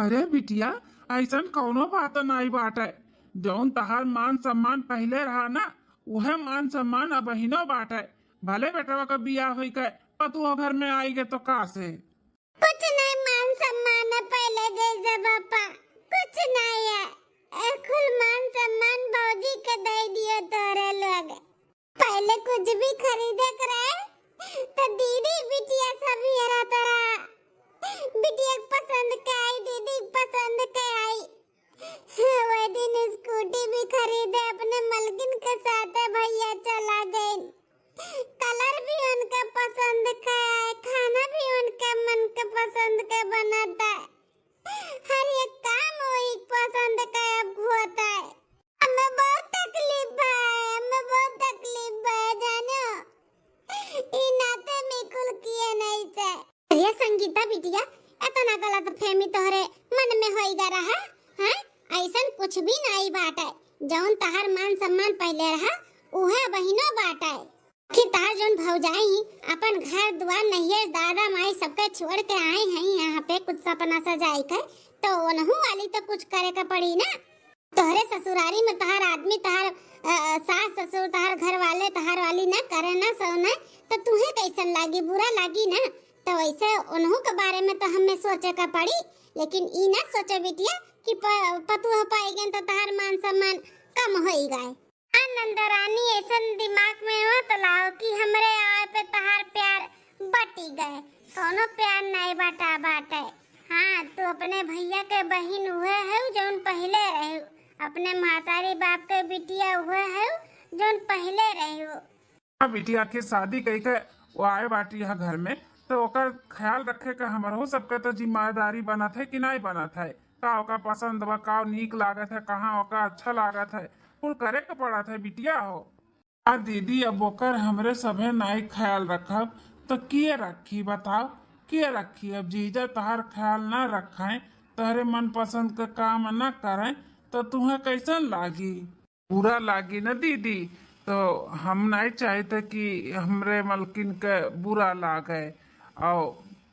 अरे बिटिया ऐसन कौनो बात नहीं बाटे। जौन तहार मान सम्मान पहले रहा ना वह मान सम्मान अब हिनो बाटे। भले बेटवा का बियाह हुई के पतुआ घर में आई गए तो का से कुछ नहीं मान सम्मान है पहले जैसा पापा, कुछ नहीं है। कुल मान सम्मान भौजी के दे दिए तोरे लोग। पहले कुछ भी खरीदे करे तो दीदी बिटिया सब हेरा तरा। बिटिया पसंद के आई, दीदी पसंद के आई। वो दिन स्कूटी भी खरीदे अपने मलकिन के साथ, भैया चला गए। कलर भी उनका पसंद का है, खाना भी उनका मन के पसंद का बनाता है। हर एक काम वही पसंद का अब होता है। हमें बहुत तकलीफ है, हमें बहुत तकलीफ है जानो। ई नाते में कुल किए नहीं से। ये संगीता बिटिया इतना गलत फहमी तोहरे मन में होइगा रहा हैं? ऐसन कुछ भी नहीं बात है। जौन तहार मान सम्मान पहले रहा उहे बहिनो बात है कि तहार जौन भौजाई अपन घर द्वार नैहर दादा माई सबके छोड़ के आए हैं यहाँ पे कुछ सपना सजाई के, तो ओनहु वाली तो कुछ करे का पड़ी ना। तोहरे ससुरारी में तहार आदमी तहार सास ससुर तहार घर वाले तहार वाली ना करे ना सोना तो तुहे कैसन लागी, बुरा लागी ना। तो वैसे उन्हों के बारे में तो हमें सोचे का पड़ी, लेकिन ई ना सोचे बिटिया कि पतु हो पाएगी तो तहार मान सम्मान कम होई गए। आनंद रानी ऐसन दिमाग में हो तो लाओ कि हमरे आए पे तहार प्यार बटी गए। कोनो प्यार नहीं बाटा बाटे। हाँ तू अपने भैया के बहन हुए है जोन पहले रहे, अपने मातारी बाप के बिटिया हुए है जोन पहले रहे। बिटिया की शादी कही के वो आए बाटी यहाँ घर में तो ओकर ख्याल रखे का हमारो सबके तो जिम्मेदारी बनत है कि नहीं बनत है। का ओका पसंद बा, का नीक लागत है, कहाँ ओका अच्छा लागत है, कुल करे के पड़त है बिटिया हो। आ दीदी अब ओकर हमरे सभे नहीं ख्याल रखब तो किए रखी बताओ, किए रखी। अब जीजा तहार ख्याल ना रखें, तहरे मन पसंद का काम न करें तो तुम्हें कैसन लागी, बुरा लागी ना दीदी। तो हम नहीं चाहते कि हमरे मलकिन के बुरा लागे। और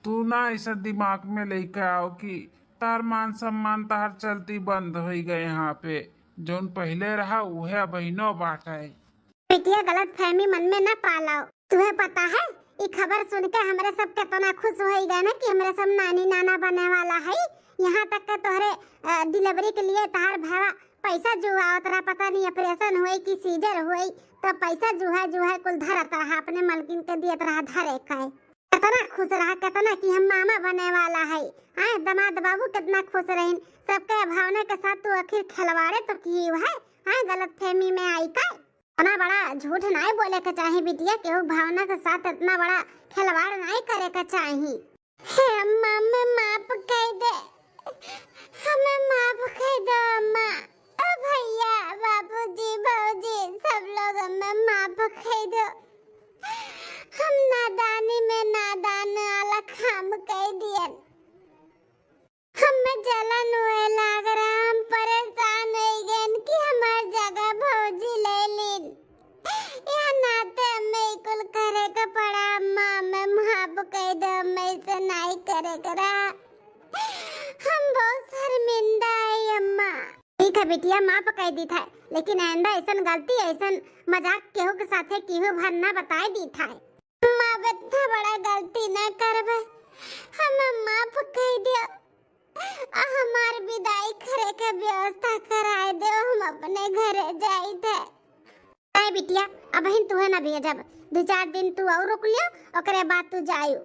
तू ना ऐसा दिमाग में लेके आओ कि तार मान सम्मान तार चलती बंद हो गए यहाँ पे। जोन पहले रहा वह बहनों बाट है। बिटिया गलत फहमी मन में न पालाओ। तुम्हें पता है ये खबर सुन के हमरे सब कितना खुश हो गए ना कि हमरे सब नानी नाना बने वाला है। यहाँ तक के तोहरे डिलीवरी के लिए तार भाड़ा पैसा जुआ उतरा, पता नहीं ऑपरेशन हुई कि सीजर हुई तो पैसा जुहा जुहा कुल धरत रहा, अपने मलकिन के दियत रहा धरे का। कितना खुश रहा, कितना कि हम मामा बने वाला है। हाँ दामाद बाबू कितना खुश रहे। सबके भावना के साथ तू आखिर खिलवाड़े तो की है। हाँ गलत फहमी में आई का इतना बड़ा झूठ नहीं बोले के चाहिए बिटिया, केहू भावना के साथ इतना बड़ा खिलवाड़ नहीं करे के चाहिए। हे अम्मा मैं माफ कर दे, हमें माफ कर दो अम्मा। ओ भैया बाबूजी भौजी सब लोग हमें माफ कर दो। हम नादानी में नादान वाला काम कर दिए। हमें जलन हुए लग रहा, हम परेशान हो गए कि हमार जगह भौजी ले लीन। यह नाते हमें कुल करे का पड़ा। अम्मा मैं माफ कर दो, मैं इसे नहीं करे करा। हम बहुत शर्मिंदा है अम्मा। ठीक है बिटिया माफ कर दी था, लेकिन आइंदा ऐसा गलती ऐसा मजाक केहू के साथे केहू भर ना बताए दी था। अम्मा इतना बड़ा गलती ना करबे, हमें माफ कर दिया। हमार विदाई करे के व्यवस्था कराए दे, हम अपने घरे जाई थे। नहीं बिटिया अब हिन तू है ना भेजब, 2-4 दिन तू और रुक लियो, ओकरे बाद तू जाइयो।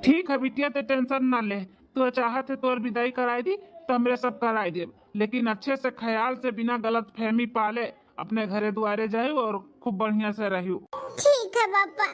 ठीक है बिटिया तो टेंशन ना ले, तू चाहत है तोर विदाई कराई दी तो हमरे सब कराई दे, लेकिन अच्छे से ख्याल से बिना गलत फहमी पाले अपने घरे द्वारे जाए और खूब बढ़िया से रहियो। ठीक है पापा।